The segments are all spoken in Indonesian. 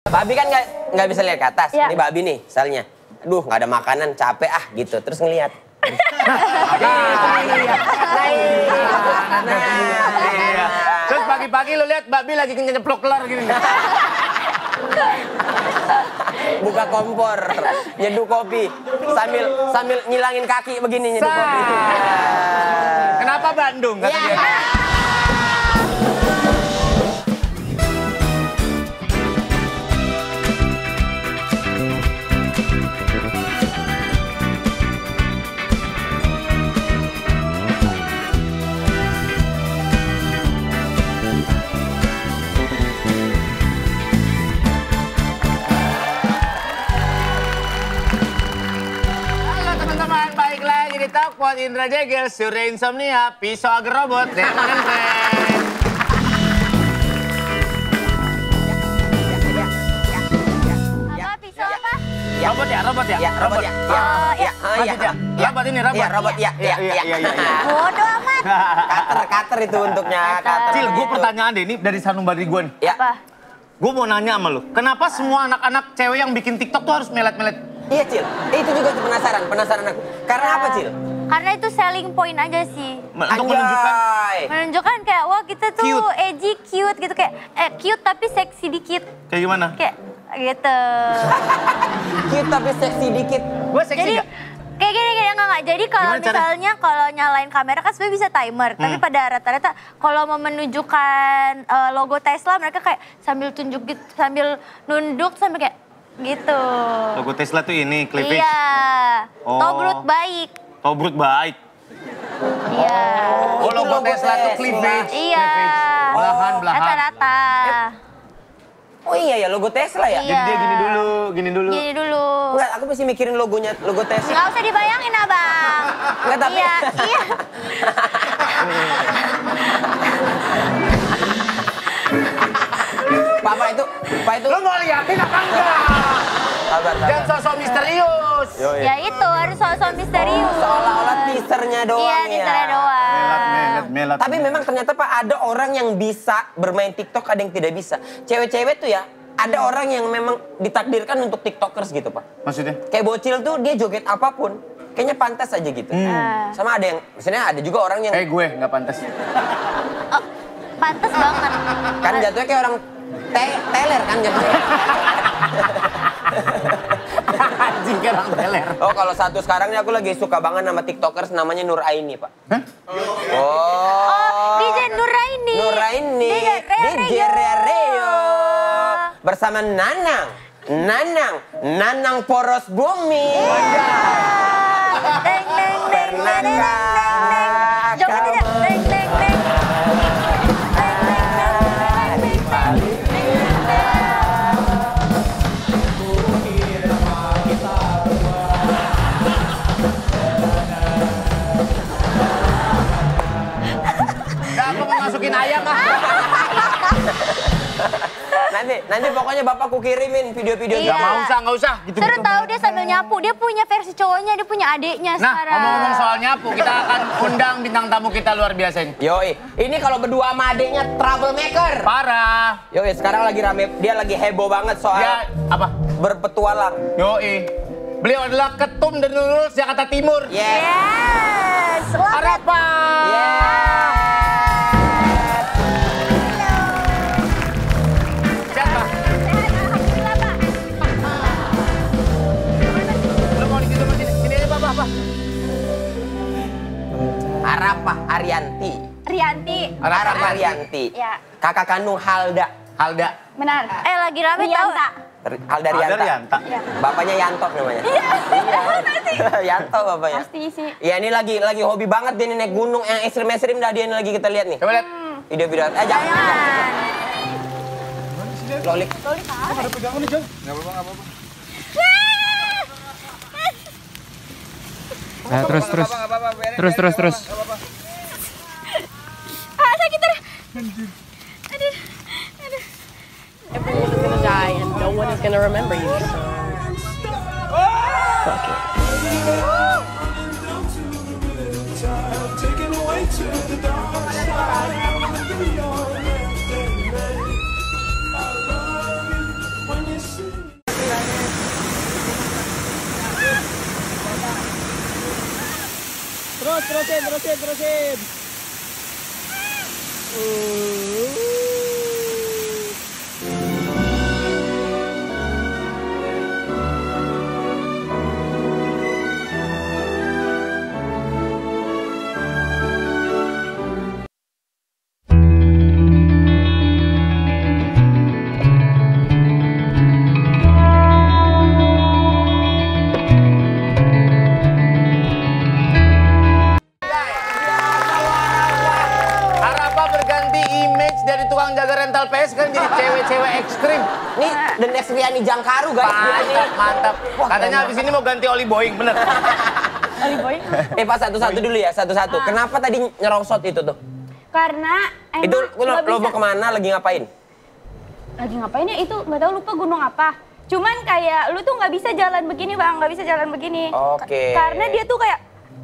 Babi kan nggak bisa lihat ke atas. Ya. Ini babi nih, misalnya. Aduh, nggak ada makanan, capek gitu. Terus ngelihat. Terus pagi-pagi lu lihat babi lagi nyeplok telur gini. Buka kompor, nyeduh kopi, sambil nyilangin kaki begini nyeduh kopi. Kenapa Bandung? Kata dia. Di Talkpot Indra Jegel, Surya Insomnia, Pisau Agar Robot, Demon Friend. Apa pisau apa? Robot ya, robot ya? Ya, robot ya. Robot ini, robot. Iya, robot ya. Bodoh amat. Cutter itu bentuknya. Cutter. Cil, gue pertanyaan deh, ini dari sanubari gue nih. Ya. Apa? Gue mau nanya sama lu, kenapa semua anak-anak cewek yang bikin TikTok tuh harus melet-melet? Iya, Cil. Itu juga tuh penasaran aku. Karena apa, Cil? Karena itu selling point aja sih. Untuk menunjukkan Menunjukkan kayak, wah kita tuh Cute. edgy, cute gitu. Kayak cute tapi seksi dikit. kayak gimana? Kayak gitu. Cute tapi seksi dikit. Gue seksi Jadi gak? kayak gini enggak. Jadi kalau Gimana caranya? misalnya kalau nyalain kamera kan sebenarnya bisa timer, tapi pada rata-rata kalau mau menunjukkan logo Tesla mereka kayak sambil tunjuk gitu, sambil nunduk sambil kayak gitu. Logo Tesla tuh ini, cleavage. Iya. Oh. Tobrut baik. Tobrut baik. Iya. Oh, Itu logo logo Tesla tuh Tesla. cleavage. Iya. Belahan. Rata-rata. Oh iya ya, logo Tesla ya? Iya. Jadi dia gini dulu. Gini dulu. Enggak, aku masih mikirin logonya, logo Tesla. Nggak usah dibayangin, Abang. Enggak, tapi... Iya. Pak itu... Lu mau liatin apa enggak? Sabar. Jangan sosok misterius. Ya itu harus sosok misterius. Seolah-olah teasernya doang Iya, ya. teasernya doang. Melat. Tapi memang ternyata Pak, ada orang yang bisa bermain TikTok, ada yang tidak bisa. Cewek-cewek tuh ya, ada orang yang memang ditakdirkan untuk TikTokers gitu Pak. Maksudnya? Kayak bocil tuh dia joget apapun, kayaknya pantas aja gitu. Sama ada yang, misalnya ada juga orang yang... Gue nggak pantas. Oh, pantes banget. Kan jatuhnya kayak orang teler kan jatuhnya. Anjing kayak orang teler. Oh kalau satu sekarang nih aku lagi suka banget sama TikTokers namanya Nur Aini Pak. Hah? Oh. DJ Nuraini. Nuraini. DJ Reo. Bersama Nanang poros bumi. Deng deng deng deng deng deng. Joget tidak? Deng deng deng. Aku mau masukin ayam ah. Nanti pokoknya Bapak ku kirimin video-video. Iya. Nggak usah. Gitu. Seru tahu dia sambil nyapu. Dia punya versi cowoknya, dia punya adiknya Nah, sekarang. ngomong-ngomong soal nyapu, kita akan undang bintang tamu kita luar biasa ini. Yoi, ini kalau berdua sama adeknya troublemaker. Parah. Yoi, sekarang lagi rame, dia lagi heboh banget soal Dia apa? berpetualang. Yoi. Beliau adalah ketum dari Lulus Jakarta Timur. Yes. Yes. Selamat. Harapan. Yes. Siapa? Alhamdulillah, Pak. Lu mau di situ mau sini? Sini aja Pak. Arapah Arianti. Rianti. Arapah Arianti. Ya. Kakak kandung Halda. Halda. Benar. Lagi rame tahu. Halda Rianta. Rianta. Bapaknya Yanto namanya. Iya. Yanto bapaknya. Pasti sih. Ya ini lagi hobi banget dia nih naik gunung yang ekstrim dah dia ini lagi kita lihat nih. Coba lihat. Video-video. Jangan. Lolik. Ada pegangan nih, Jong. Enggak apa-apa. Nah, terus. Ah, sakit terus. Everyone's gonna die and no one is gonna remember you. Fuck it. Taken away to the dark side. I wanna be your everyday man. I love you when you terusin. Harapa berganti image dari tukang jaga rental PS kan jadi cewek-cewek ekstrim. Nih, dan Riani Jangkaru guys. Mantap. Wah, Katanya keren habis ini mau ganti oli Boeing, bener. Pak satu-satu dulu ya, satu-satu. Kenapa tadi nyerosot itu tuh? Karena emang Itu nggak lo bisa. mau kemana, lagi ngapain? Lagi ngapain ya itu? Nggak tahu, lupa gunung apa. Cuman kayak lu tuh nggak bisa jalan begini bang, nggak bisa jalan begini. Oke. Karena dia tuh kayak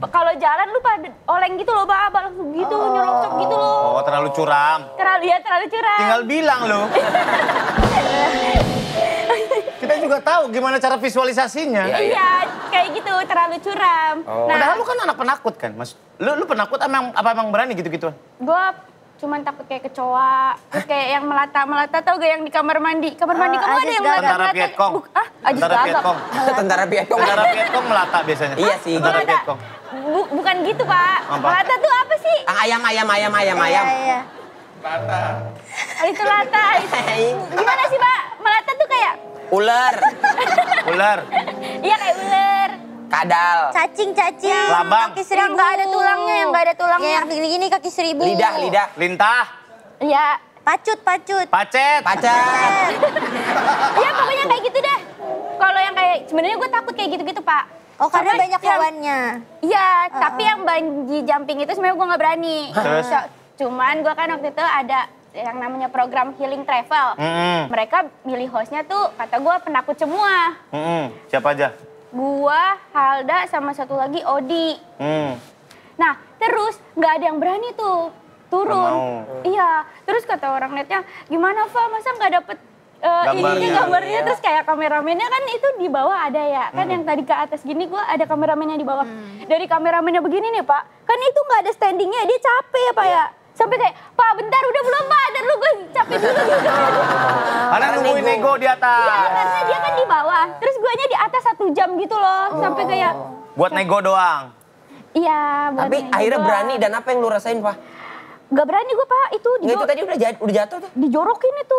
kalau jalan lu pada oleng gitu loh bang, langsung gitu nyerocok gitu loh. Oh, terlalu curam. Terlalu curang. Tinggal bilang lo. Kita juga tahu gimana cara visualisasinya. Iya. Iya, kayak gitu, terlalu curam. Oh. Padahal lu kan anak penakut kan, Mas. Lu penakut apa emang berani gitu-gituan? Gua cuman takut kayak kecoa, terus kayak yang melata tau gak yang di kamar mandi? Kamar mandi kamu ada Ajis yang Gagap. melata? Tentara Vietcong. Ajis Tentara Gagap. Vietcong. Tentara Vietcong. Tentara Vietcong melata biasanya. Iya sih. Tentara Melata. Vietcong. Bukan gitu pak, Apa? melata tuh apa sih? Ayam. Iya. Itu lata. Gimana sih pak? Melata tuh kayak, Ular, Ular. iya kayak ular. kadal, Cacing. Labang. Kaki Yang seribu. nggak ada tulangnya, yang nggak ada tulangnya. Yang gini-gini kaki seribu. lidah, Lintah. Iya, Pacut. Pacet. pacar. iya pokoknya kayak gitu deh. Kalau yang kayak, sebenarnya gue takut kayak gitu-gitu pak. Oh karena Sampai banyak yang- hewannya. Iya, tapi yang bungee jumping itu sebenarnya gue nggak berani. Terus? Cuman gue kan waktu itu ada yang namanya program healing travel. Mereka milih hostnya tuh kata gue penakut semua. Siapa aja? Gua, Halda, sama satu lagi Odi. Nah, terus nggak ada yang berani tuh turun. Nggak mau. Iya, terus kata orang netnya, gimana Fa, masa nggak dapet Gambarnya. gambarnya? Terus kayak kameramennya kan itu di bawah ada ya, kan yang tadi ke atas gini gua ada kameramennya di bawah. Dari kameramennya begini nih Pak, kan itu nggak ada standingnya, dia capek ya Pak ya. Sampai kayak, Pak bentar udah belum Pak, dan lu gue capek dulu gitu. Karena nungguin nego di atas. Iya, karena dia kan di bawah, terus guanya di atas 1 jam gitu loh, sampai kayak, Buat nego doang. iya. buat Tapi naik akhirnya doang. berani dan apa yang lu rasain, Pak? Gak berani gue Pak, itu Nggak, itu tadi udah jatuh tuh. dijorokin itu.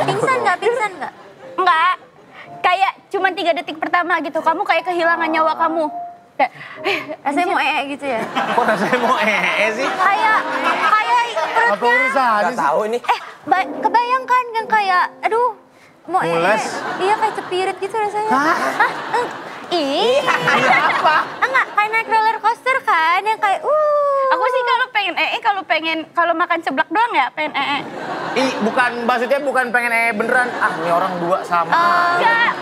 Pingsan nggak? Enggak, kayak cuma 3 detik pertama gitu, kamu kayak kehilangan nyawa kamu. Kayak, Rasanya mau gitu ya? Kok rasanya mau sih? Kayak Apa perutnya. urusan? Gak tahu ini. Kebayangkan yang kayak, aduh, mau Mules. Iya kayak cepirit gitu rasanya. Hah? Ih. Apa? Enggak, kayak naik roller coaster kan, yang kayak aku sih kalau pengen kalau makan seblak doang ya pengen Maksudnya bukan pengen beneran. Ah, ini orang dua sama. enggak.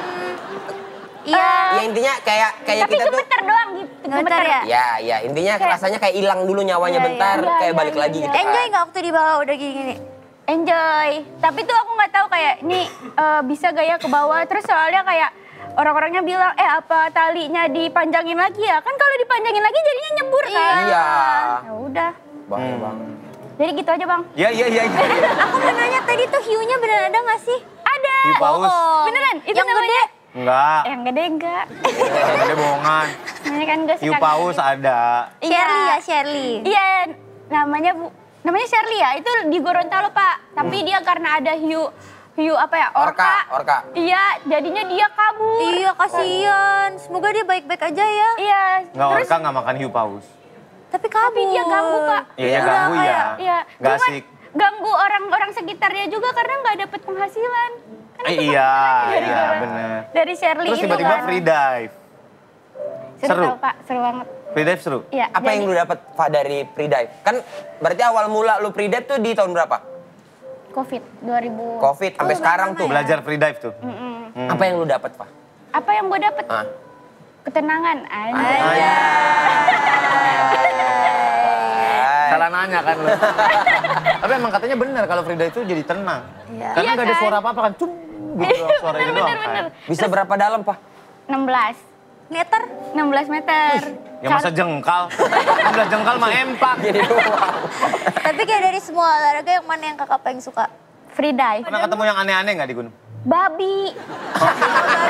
Iya. Ya intinya kayak Tapi kita tuh. gemeter doang gitu. Gemeter ya? Ya, intinya rasanya kayak hilang dulu nyawanya Iya, bentar, iya. kayak Iya, balik iya, lagi iya. gitu. kan. Enjoy nggak waktu di bawah udah gini? Enjoy. Tapi tuh aku nggak tahu kayak ini bisa gak ya ke bawah. Terus soalnya kayak orang-orangnya bilang, apa talinya dipanjangin lagi ya? Kan kalau dipanjangin lagi jadinya nyebur kan? Iya. Ya udah. Bahaya bang. Jadi gitu aja bang. Iya. Aku mau nanya tadi tuh hiunya beneran ada nggak sih? Ada. Hiu paus. Beneran? Itu Yang namanya? Enggak. Yang gede enggak. Gede bohongan. Namanya kan gue Hiu paus ada. Shirley ya, Shirley. Iya, namanya Shirley ya. Itu di Gorontalo Pak. Tapi dia karena ada hiu apa ya? Orka. Iya, jadinya dia kabur. Iya, kasihan. Semoga dia baik-baik aja ya. Iya. Enggak, Terus orka nggak makan hiu paus. Tapi kabur. Tapi dia ganggu Pak. Iya, ganggu ya. Iya. Nggak Cuman asik. ganggu orang-orang sekitarnya juga karena nggak dapet penghasilan. Kan itu Iya, penghasilannya iya gara-gara bener. Dari Shirley Terus itu tiba-tiba kan. free dive. Seru seru. tau, Pak, seru banget. Free dive seru? Iya. Apa jadi- yang lu dapat Pak dari free dive? Kan berarti awal mula lu free dive tuh di tahun berapa? Covid 2000. Covid sampai sekarang tuh. Belajar free dive tuh? Apa yang lu dapat, Pak? Apa yang gue dapet? Ah. Ketenangan. Salah nanya kan lu. Tapi emang katanya benar kalau free dive itu jadi tenang. Iya. Karena Iya nggak ada kan? suara apa-apa kan. Cum gitu doang, suara itu doang kan. Bisa berapa dalam, Pak? 16. meter? 16 meter. Ya masa jengkal? 16 jengkal mah empak. Gini doang. Tapi kayak dari semua olahraga yang mana yang kakak paling suka? Free dive. Pernah ketemu yang aneh-aneh nggak di gunung? Babi.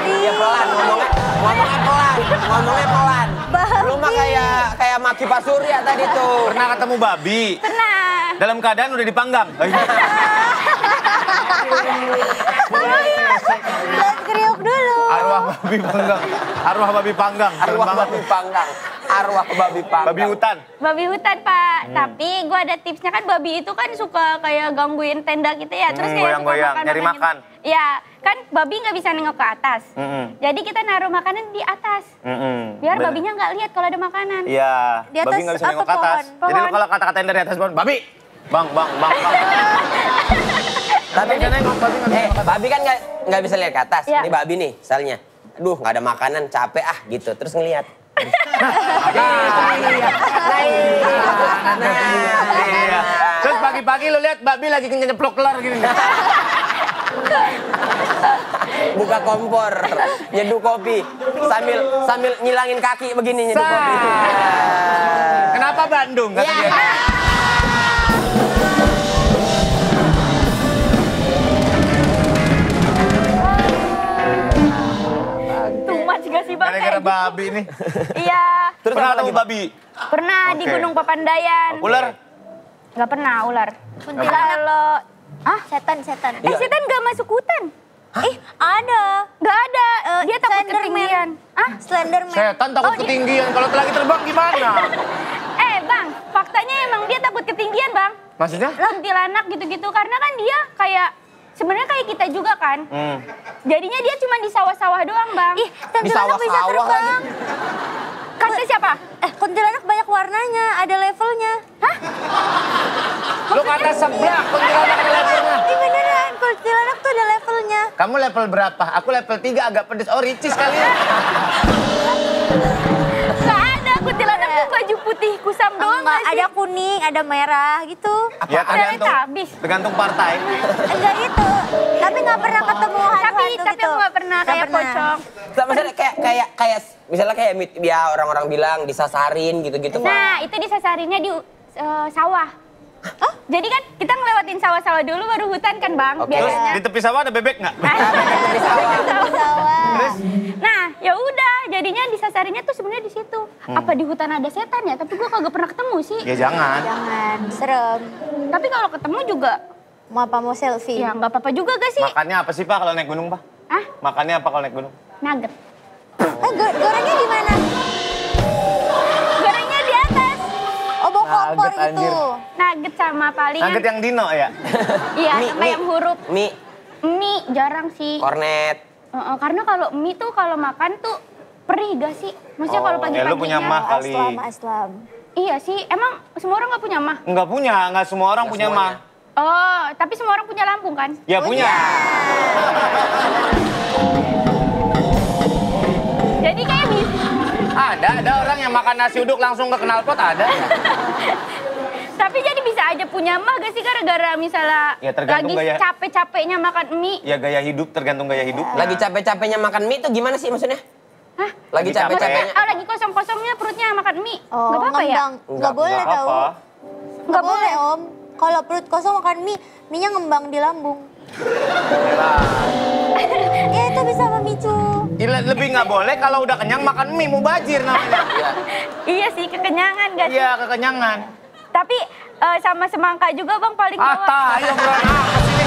Iya pelan, ngomongnya pelan. Lu mah kayak Maki Pak Surya tadi tuh. Pernah ketemu babi? Pernah. Dalam keadaan udah dipanggang. Lihat kriuk dulu. Arwah babi panggang. Arwah babi panggang. Keren Arwah banget. babi panggang. Arwah babi panggang. Babi hutan. Babi hutan, Pak. Tapi gue ada tipsnya kan babi itu kan suka kayak gangguin tenda kita ya. Terus kayak suka goyang-goyang, nyari makan. Iya, kan babi nggak bisa nengok ke atas. Jadi kita naruh makanan di atas. Biar Bener. babinya nggak lihat kalau ada makanan. Iya, Di atas babi nggak bisa apa, nengok ke atas. pohon? Jadi lu kalau kata-katain dari atas pohon, babi! Bang. Tapi Nggak nengok, babi nggak bisa nengok ke atas. babi kan nggak bisa lihat ke atas. Iya. Ini babi nih, misalnya. Aduh, nggak ada makanan, capek gitu. Terus ngelihat. Iya. Terus pagi-pagi lu lihat babi lagi nyeplok telur gini. Buka kompor, nyeduh kopi, sambil nyilangin kaki begini nyeduh kopi. Kenapa Bandung? Kata dia. Too much gak sih, Bang? Gara-gara Kayak gitu. babi nih. Iya. Terus Pernah apa ketemu lagi, Pak? babi? Pernah di Oke. Gunung Papandayan. Ular? Nggak pernah ular. Kuntilanak. Kalau Setan. setan nggak masuk hutan. Ada. Nggak ada. Dia takut Slenderman. ketinggian. Slenderman. Setan takut ketinggian. Kalau lagi terbang gimana? Bang, faktanya emang dia takut ketinggian, Bang. Maksudnya? Kuntilanak gitu-gitu karena kan dia kayak sebenarnya kayak kita juga kan. Jadinya dia cuma di sawah-sawah doang, Bang. Ih, kuntilanak bisa sawah-sawah terbang. Kata siapa? Kuntilanak banyak warnanya, ada levelnya. Hah? Lu kata sebelah, kuntilanak ada levelnya. Ini beneran, kuntilanak tuh ada levelnya. Kamu level berapa? Aku level 3 agak pedes. Oh, ricis kali ya. Nggak ada, kuntilanak tuh baju putih kusam doang Enggak, nggak sih? ada kuning, ada merah gitu. Ya tergantung, habis. tergantung partai. Enggak itu. Tapi nggak pernah ketemu hantu-hantu Tapi gitu. aku nggak pernah Nggak kayak pocong. Maksudnya kayak misalnya kayak ya orang-orang bilang disasarin gitu-gitu. Nah, itu disasarinnya di sawah. Jadi kan kita ngelewatin sawah-sawah dulu baru hutan kan, Bang, Oke. Terus biasanya. di tepi sawah ada bebek nggak? Di sawah. Sawah. Nah, ya udah, jadinya disasarinnya tuh sebenarnya di situ. Apa di hutan ada setan ya? Tapi gua kagak pernah ketemu sih. Ya jangan. Jangan, serem. Tapi kalau ketemu juga Mau apa mau selfie? ya nggak apa-apa juga gak sih? Makannya apa sih Pak kalau naik gunung Pak? Ah, Makannya apa kalau naik gunung? nugget. Gorengnya di mana? Gorengnya di atas. Oh, bawa kompor Nugget, itu. anjir. Nugget sama palingan. Nugget yang Dino ya? Iya, sama yang huruf Mie, mie jarang sih. kornet. Karena kalau mie tuh kalau makan tuh perih gak sih? Maksudnya kalau Oh, pagi-paginya. ya lu punya mah kali. Aslam. Iya sih, emang semua orang gak punya mah? Nggak semua orang punya semuanya. mah. Oh, tapi semua orang punya Lampung kan? Ya punya. Jadi kayak bisa. Ada orang yang makan nasi uduk langsung ke knalpot ada. Tapi jadi bisa aja punya mah gak sih gara-gara misalnya Ya, tergantung lagi gaya. capek-capeknya makan mie. Ya gaya hidup, tergantung gaya hidup. Lagi capek-capeknya makan mie tuh gimana sih maksudnya? Hah? Lagi Lagi capek-capeknya. Oh, lagi kosong-kosongnya perutnya makan mie. Oh, Gak apa-apa ya? ngembang. Nggak boleh Nggak tahu. apa. Nggak boleh, Om. Kalau perut kosong makan mie, mie-nya ngembang di lambung. Ya itu bisa memicu. Lebih nggak boleh kalau udah kenyang makan mie, mubazir namanya. Iya sih, kekenyangan gak sih? Iya, kekenyangan. Tapi sama semangka juga Bang paling bawah. Ata, ayo beranak ke sini.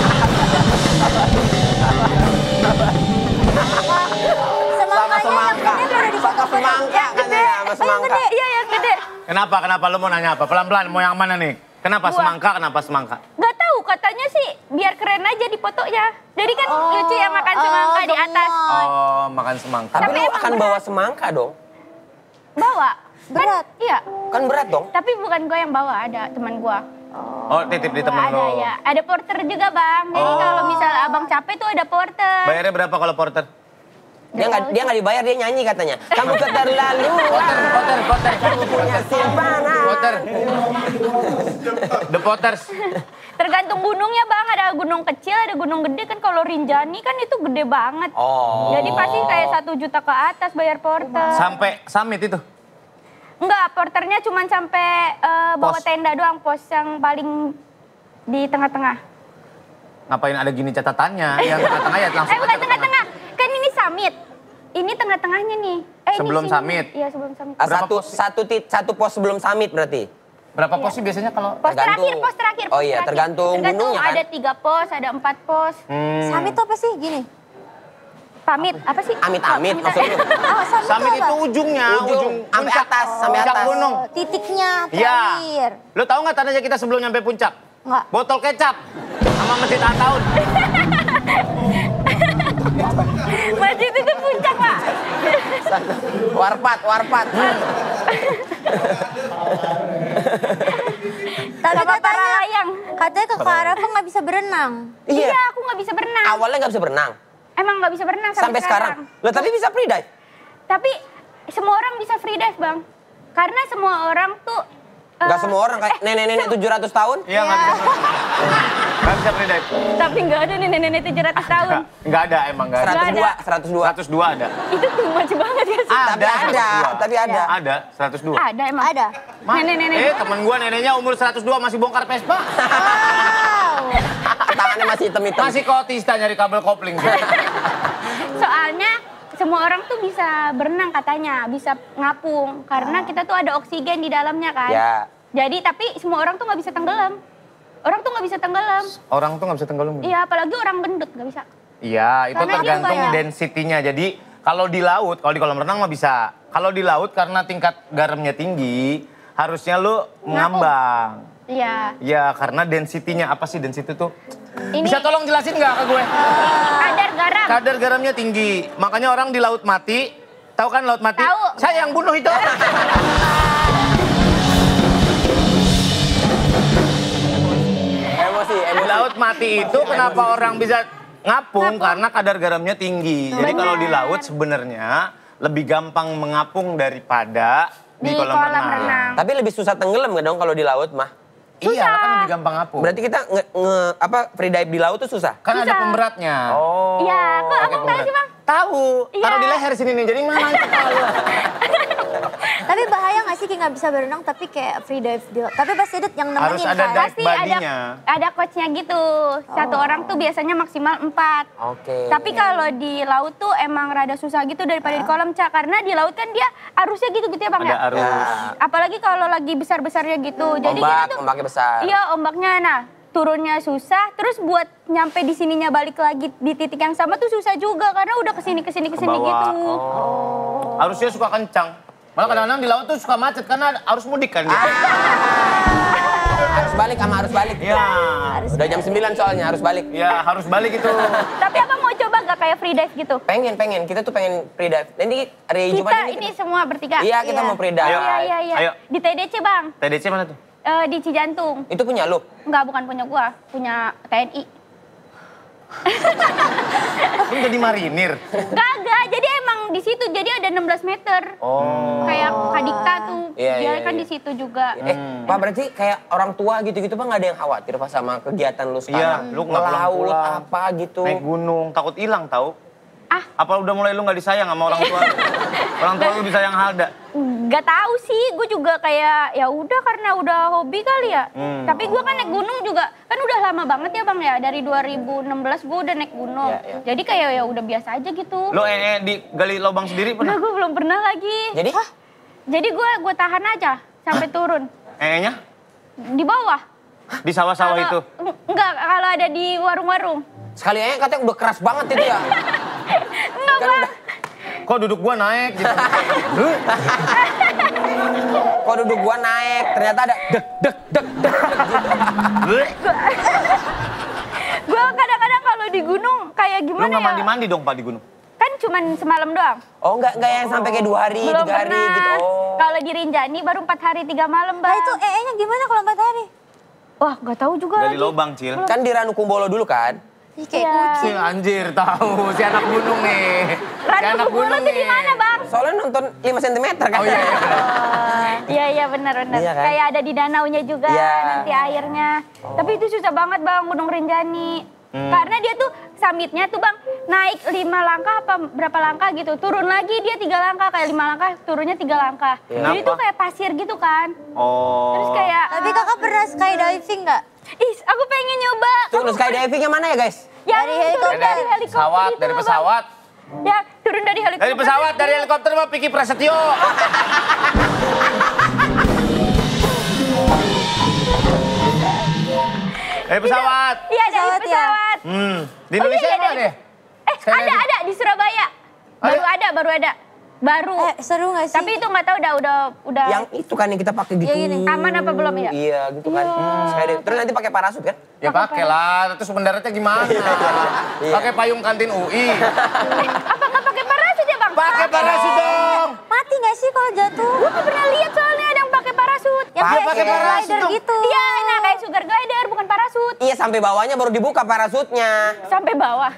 Semangkanya yang semangka. gede udah Sama dipotong-potong. semangka katanya, sama semangka. Iya, yang gede. Kenapa? Lu mau nanya apa? Pelan-pelan, mau yang mana nih? Kenapa Buah. semangka? Kenapa semangka? Gak tahu, katanya sih biar keren aja di fotonya. Jadi kan lucu ya makan semangka di atas. Oh, makan semangka. Tapi Tapi lu emang akan berat. bawa semangka dong. Bawa. Berat. Kan, iya. Kan berat dong. Tapi bukan gue yang bawa, ada teman gue. Oh, titip di temen Ada lo. ya. Ada porter juga Bang. Jadi kalau misalnya abang capek tuh ada porter. Bayarnya berapa kalau porter? Dia nggak dibayar, dia nyanyi katanya. Kamu keterlaluan. Potter. Kamu punya simpanan. Potter. The Potters. Tergantung gunungnya bang, ada gunung kecil, ada gunung gede kan. Kalau Rinjani kan itu gede banget. Oh. Jadi pasti kayak 1 juta ke atas bayar porter. Sampai summit itu? Enggak, porternya cuma sampai bawa Pos. tenda doang, pos yang paling di tengah-tengah. Ngapain ada gini catatannya? Yang tengah-tengah ya langsung Bukan aja ke tengah-tengah, kan ini summit. Ini tengah-tengahnya nih. Sebelum ini sini. summit? Iya sebelum summit. Ah, Berapa satu pos sebelum summit berarti? Berapa pos sih biasanya kalau... Pos tergantung. terakhir, pos terakhir. Oh iya, tergantung gunungnya kan? Ada 3 pos, ada 4 pos. Summit itu apa sih? Gini. Pamit, apa sih? Amit-amit maksudnya. Oh, Summit itu ujungnya, Ujung, sampai puncak. atas, sampai Puncak atas. gunung. Titiknya Iya. terakhir. Lo tahu nggak tandanya kita sebelum nyampe puncak? Nggak. Botol kecap sama masjid Ataun. Masjid itu puncak, Pak. Warpat. Tapi Sama para katanya, layang. katanya ke Arafah nggak bisa berenang. Iya. Iya, aku nggak bisa berenang. Awalnya nggak bisa berenang. Emang nggak bisa berenang Sampai sekarang. Loh, tapi bisa free dive. Tapi semua orang bisa free dive, Bang. Karena semua orang tuh... Nggak semua orang kayak nenek-nenek 700 tahun. Iya nggak bisa. Nggak bisa free dive. Tapi nggak ada nenek-nenek 700 tahun. Nggak ada emang nggak ada. 102. 102 ada. Itu too much banget ya sih. Tapi ada. Ada 102. Ada emang. Ada. Nenek-nenek. Temen gua neneknya umur 102 masih bongkar Vespa. Wow. Tangannya masih hitam-hitam. Masih kotista nyari kabel kopling. Soalnya semua orang tuh bisa berenang katanya, bisa ngapung. Karena kita tuh ada oksigen di dalamnya kan. Ya. Jadi tapi semua orang tuh nggak bisa tenggelam. Orang tuh nggak bisa tenggelam. Orang tuh nggak bisa tenggelam. Iya, apalagi orang gendut nggak bisa. Iya, itu Karena tergantung dia apa ya? density-nya. Jadi kalau di laut, kalau di kolam renang mah bisa. Kalau di laut karena tingkat garamnya tinggi, harusnya lu ngambang. Iya. Ya, karena density-nya apa sih density tuh? Ini Bisa tolong jelasin nggak ke gue? kadar garam. Kadar garamnya tinggi. Makanya orang di laut mati, tahu kan laut mati? Tahu. Saya yang bunuh itu. Emosi. Di laut mati itu kenapa orang bisa ngapung? Karena kadar garamnya tinggi. Jadi kalau di laut sebenarnya lebih gampang mengapung daripada di kolam renang. Tapi lebih susah tenggelam nggak dong kalau di laut mah? Iya, kan lebih gampang ngapung. Berarti kita free dive di laut tuh susah? Kan ada Susah. pemberatnya. Oh. Iya, kok Pakai abang tahu pemberat. sih, Bang? Tahu. Iya. Taruh di leher sini nih. Jadi mana itu tahu. Tapi bahaya nggak sih kayak nggak bisa berenang tapi kayak free dive di laut. Tapi pasti ada yang nemenin Harus ada kan? dive Pasti buddy-nya. ada coachnya gitu. Satu orang tuh biasanya maksimal 4. Oke. Tapi kalau di laut tuh emang rada susah gitu daripada di kolam, Cak. Karena di laut kan dia arusnya gitu-gitu ya, Bang Ada ya? arus. Apalagi kalau lagi besar-besarnya gitu. Jadi kita tuh Ombaknya besar. Iya, ombaknya. Nah, turunnya susah. Terus buat nyampe di sininya balik lagi di titik yang sama tuh susah juga karena udah kesini Kebawa. gitu. Arusnya suka kencang. Malah kadang-kadang di laut tuh suka macet karena arus mudik kan. Harus balik sama harus balik. Iya. Udah jam 9 soalnya harus balik. Ya harus balik itu. Tapi abang mau coba gak kayak free dive gitu? Pengen. Kita tuh pengen free dive. Nanti hari Jumat Kita ini semua bertiga. Iya, kita mau free dive. Iya. Ayo. Di TDC, Bang. TDC mana tuh? Di Cijantung. Itu punya lu? Enggak, bukan punya gua, punya TNI. Lu jadi marinir. Kagak, jadi emang di situ. Jadi ada 16 meter. Oh. Kayak Kadikta tuh. Iya, dia iya, kan iya. di situ juga. Pak berarti kayak orang tua gitu-gitu Pak nggak ada yang khawatir Pak sama kegiatan lu sekarang? Iya, lu nggak Ngelaut pulang-pulang. apa gitu. Naik gunung, takut hilang tahu? Ah. Apa udah mulai lu nggak disayang sama orang tua? Orang tua lu disayang Halda. Gak tahu sih, gue juga kayak ya udah karena udah hobi kali ya. Tapi gue kan naik gunung juga, kan udah lama banget ya Bang ya. Dari 2016 gue udah naik gunung. Iya. Jadi kayak ya udah biasa aja gitu. Lu di gali lubang sendiri Enggak, pernah? gue belum pernah lagi. Jadi? Jadi gue tahan aja sampai turun. Nya Di bawah. di sawah-sawah itu. Enggak, kalau ada di warung-warung. Sekali aja katanya udah keras banget itu ya. Enggak, Kan Bang. udah- Kok duduk gua naik gitu? Kok duduk gua naik, ternyata ada dek gitu. Gue kadang-kadang kalau di gunung kayak Lu gimana nggak ya? mandi-mandi dong Pak di gunung? Kan cuman semalam doang. Oh enggak yang sampai kayak 2 hari, Belum 3 hari pernah. gitu. Oh. Kalau di Rinjani baru 4 hari 3 malam, Bang. Nah itu nya gimana kalau 4 hari? Wah, gak tahu juga Gali lagi. lubang, Cil. Kan di Ranukumbolo dulu kan? Ih, kayak Iya. kucing. Si anjir tahu si anak gunung nih. Si Randu anak Bulu gunung tuh di mana, Bang? Soalnya nonton 5 cm kan. Oh iya. Iya benar. Iya kan? Kayak ada di danaunya juga Iya. nanti airnya. Tapi itu susah banget Bang Gunung Rinjani. Karena dia tuh summitnya tuh Bang naik 5 langkah apa berapa langkah gitu. Turun lagi dia 3 langkah kayak 5 langkah turunnya 3 langkah. Jadi Kenapa? tuh kayak pasir gitu kan. Oh. Terus kayak Tapi kakak pernah skydiving nggak? ih aku pengen nyoba. Tuh, skydiving yang mana ya guys? Yang Dari turun helikopter. dari helikopter pesawat, itu, dari Bang. pesawat. Ya turun dari helikopter. Dari pesawat, dari helikopter mah Piki Prasetyo. Dari pesawat. Iya dari Pesawat ya? pesawat. Di Indonesia iya, emang ada dari- ya? Ada di Surabaya. Baru ada. Baru. Seru nggak sih? Tapi itu nggak tahu udah Yang itu kan yang kita pakai gitu. Iya, gini. aman apa belum ya? Iya, gitu kan. Skydiving. Terus nanti pakai parasut kan? Ya pakai lah, terus mendaratnya gimana? Iya. Pakai payung kantin UI. Apa nggak pakai parasut ya bang? Pakai parasut dong. Mati nggak sih kalau jatuh? Gue nggak pernah lihat soalnya ada yang pakai parasut. Yang Pakai kayak pakai sugar parasut glider dong. gitu. Iya, nah kayak sugar glider bukan parasut. Iya, sampai bawahnya baru dibuka parasutnya. Sampai bawah.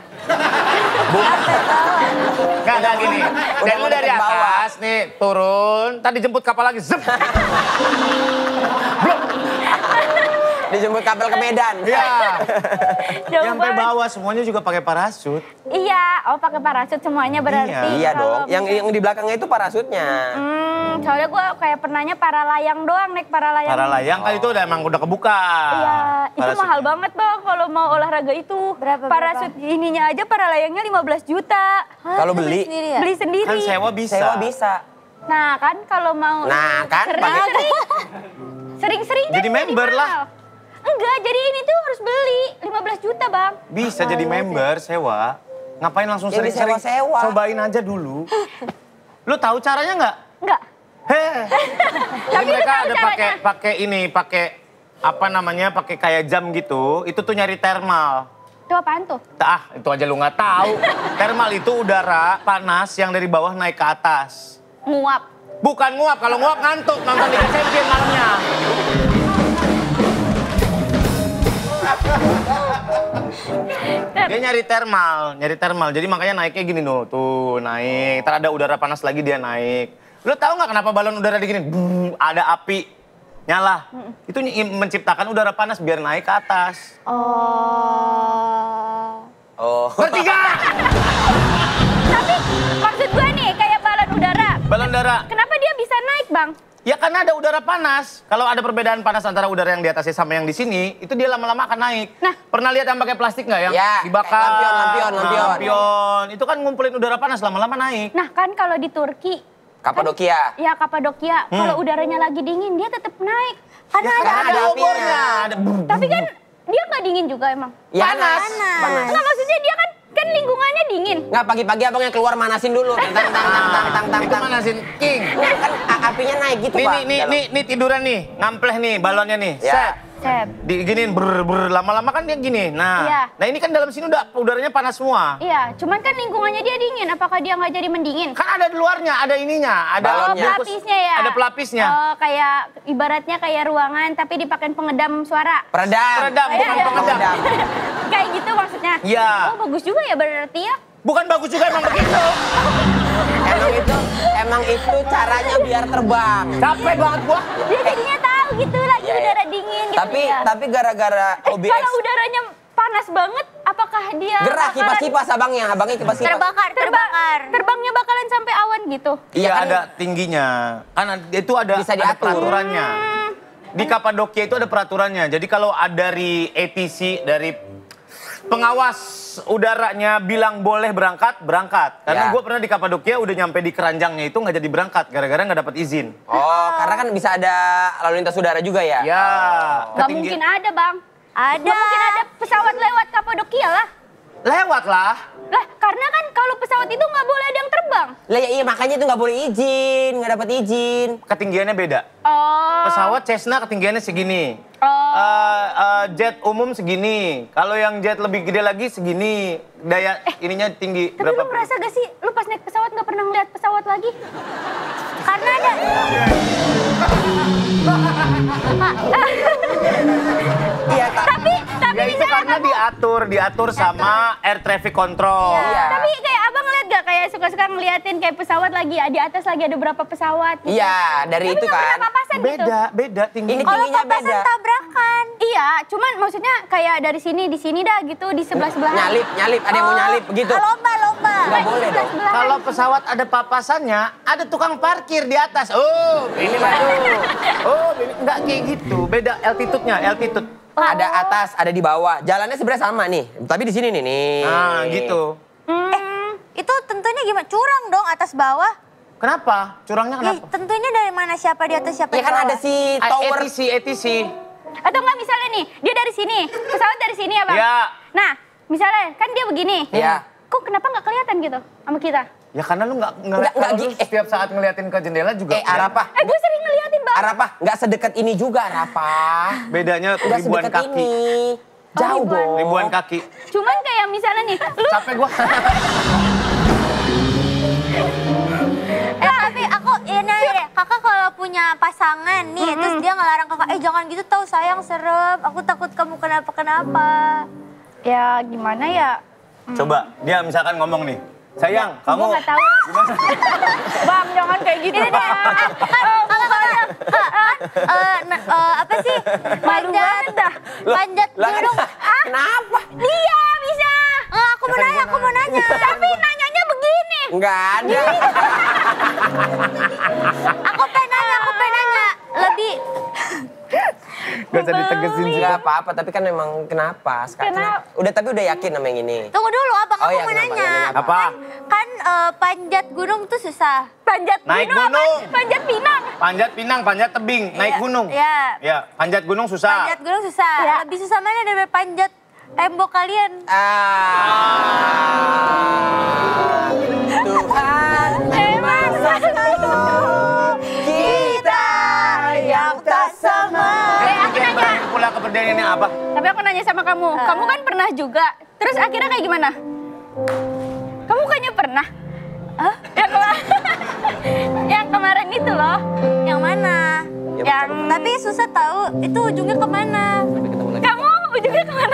Nggak gini. Dan lu dari ke bawah. atas nih turun, tadi jemput kapal lagi, zep. Dijemput kapal ke Medan. Iya. Jauh Sampai banget. bawah semuanya juga pakai parasut. Iya, pakai parasut semuanya berarti. Iya kalau dong. Yang di belakangnya itu parasutnya. soalnya gue kayak pernahnya para layang doang, naik para layang. Para layang kan itu udah emang udah kebuka. Iya, itu Parasutnya. mahal banget bang kalau mau olahraga itu. Berapa? Parasut ininya aja para layangnya 15 juta. Hah, Kalau itu beli? sendiri ya? Beli sendiri. Kan sewa bisa. Sewa bisa. Nah kan kalau mau Nah, kan, pakai- sering-sering kan Jadi jadi member lah. mahal. Enggak, jadi ini tuh harus beli 15 juta bang. Bisa jadi member sewa. Ngapain langsung Ya, sering-sering? disewa-sewa. Cobain aja dulu. Lu tahu caranya nggak? Enggak. Heh. Jadi Tapi lu mereka tahu ada caranya. pakai apa namanya? Pakai kayak jam gitu. Itu tuh nyari thermal. Itu apaan tuh? Itu aja lu nggak tahu. Thermal itu udara panas yang dari bawah naik ke atas. Nguap. Bukan nguap, kalau nguap ngantuk nonton Liga Champions malamnya. Dia nyari thermal. Jadi makanya naiknya gini tuh naik. Ntar ada udara panas lagi dia naik. Lu tahu nggak kenapa balon udara digini? Ada api nyala. Itu menciptakan udara panas biar naik ke atas. Oh. Oh. Ngerti gak? Tapi maksud gue nih kayak balon udara. Balon udara. Kenapa dia bisa naik bang? Ya karena ada udara panas. Kalau ada perbedaan panas antara udara yang di atasnya sama yang di sini, itu dia lama-lama akan naik. Nah. Pernah lihat yang pakai plastik nggak yang Ya, dibakar? kayak lampion. Lampion. Itu kan ngumpulin udara panas lama-lama naik. Nah kan kalau di Turki, Kapadokia. ya Kapadokia, kalau udaranya lagi dingin dia tetap naik. Karena Ya, ada karena ada apinya. obornya. Ada Tapi kan dia nggak dingin juga emang. Ya, Panas. Panas. Nggak maksudnya dia kan lingkungannya dingin. Nggak, pagi-pagi abangnya keluar manasin dulu. Tang. Itu manasin king. Kan apinya naik gitu, Pak. Nih tiduran nih, ngampleh nih balonnya nih. Ya. Set. Sep. Diginiin lama-lama kan dia gini. Nah, Iya. nah ini kan dalam sini udaranya panas semua. Iya, cuman kan lingkungannya dia dingin. Apakah dia nggak jadi mendingin? Kan ada di luarnya, ada ininya, ada Balonnya. bungkus- Pelapisnya ya. Ada pelapisnya. Oh, kayak ibaratnya kayak ruangan tapi dipakein pengedam suara. Peredam. Peredam, bukan Iya. pengedam. Kayak gitu maksudnya. Iya. Oh, bagus juga ya berarti ya. Bukan bagus juga emang begitu. Emang itu caranya biar terbang. Capek banget gua. Dia jadinya tahu gitu lagi Iya, iya. udara dingin gitu Tapi ya. gara-gara hobi Kalau udaranya panas banget, apakah dia gerah bakalan kipas-kipas abangnya kipas-kipas. terbangnya bakalan sampai awan gitu? Iya kan? ada tingginya. Kan itu ada, Bisa ada diatur. peraturannya. Di Kapadokia itu ada peraturannya. Jadi kalau ada dari ATC, dari pengawas udaranya bilang boleh berangkat. Karena Ya. gue pernah di Kapadokia udah nyampe di keranjangnya itu nggak jadi berangkat. Gara-gara nggak dapat izin. Oh, karena kan bisa ada lalu lintas udara juga ya? Ya. Nggak mungkin ada bang. Ada. Nggak mungkin ada pesawat lewat Kapadokia lah. Lewat lah. Lah, karena kan kalau pesawat itu nggak boleh ada yang terbang. Lah ya iya makanya itu nggak boleh izin, nggak dapat izin. Ketinggiannya beda. Oh. Pesawat Cessna ketinggiannya segini. Jet umum segini. Kalau yang jet lebih gede lagi segini. Daya ininya tinggi. Tapi lu merasa gak sih, lu pas naik pesawat nggak pernah ngeliat pesawat lagi? Karena ada... Iya, tapi Ya itu karena diatur sama air traffic control. Iya. Tapi kayak abang ngeliat gak kayak suka-suka ngeliatin kayak pesawat lagi di atas lagi ada berapa pesawat gitu. Iya, dari Tapi itu nggak kan. pernah papasan gitu. Beda tinggi. Ini Kalau tingginya papasan beda. tabrakan. Iya, cuman maksudnya kayak dari sini di sini dah gitu di sebelah-sebelah. Nyalip, ada yang mau nyalip begitu. Lomba. Nggak boleh dong. Kalau pesawat ada papasannya, ada tukang parkir di atas. Oh, ini lah tuh. Oh, ini enggak kayak gitu. Beda altitude-nya, altitude. Ada atas, ada di bawah. Jalannya sebenarnya sama nih, tapi di sini nih. Nah, gitu. Itu tentunya gimana? Curang dong atas bawah. Kenapa? Curangnya Ih, kenapa? tentunya dari mana siapa di atas siapa Ya di kan bawah. ada si tower. ETC. Atau enggak misalnya nih, dia dari sini, pesawat dari sini ya bang? Iya. Nah, misalnya kan dia begini. Iya. Kok kenapa nggak kelihatan gitu sama kita? Ya karena lu nggak Nggak, kalau lu Gi. setiap saat ngeliatin ke jendela juga. Arapah. Gue sering ngeliatin bang. Arapah, nggak sedekat ini juga Arapah. Bedanya Nggak ribuan sedekat kaki. ini. Jauh ribuan. dong. Ribuan kaki. Cuman kayak misalnya nih, lu Capek gua. Tapi aku ini deh, kakak kalau punya pasangan nih, terus dia ngelarang kakak, jangan gitu tau sayang serem, aku takut kamu kenapa-kenapa. ya gimana ya? Coba dia misalkan ngomong nih. Sayang, kamu Gue nggak tahu. Bang, jangan kayak gitu. Ini deh, apa sih? Panjat Lah, gunung. kenapa? Iya bisa. Aku mau nanya. Tapi nanyanya begini. Nggak ada. Aku pengen nanya. Lebih. gak usah ditegesin sih. Nggak apa-apa, tapi kan memang kenapa sekarang? Kenapa? Tapi udah yakin sama yang ini. Tunggu dulu abang, Oh aku iya, mau kenapa? nanya. Apa? Kan panjat gunung tuh susah. Panjat Naik gunung apa? gunung. Panjat pinang. Panjat pinang, panjat tebing, naik gunung. Iya. Ya, panjat gunung susah. Panjat gunung susah. Iya. Lebih susah mana daripada panjat tembok kalian? Tuhan memang satu kita yang tak sama. Aku nanya. Pula kepercayaan ini apa? Tapi aku nanya sama kamu. Kamu kan pernah juga. Terus akhirnya kayak gimana? Kamu kayaknya pernah. Hah? Yang kemarin itu loh. Yang mana? Ya, Yang tapi susah tahu itu ujungnya kemana? Sampai ketemu lagi. Kamu ujungnya kemana?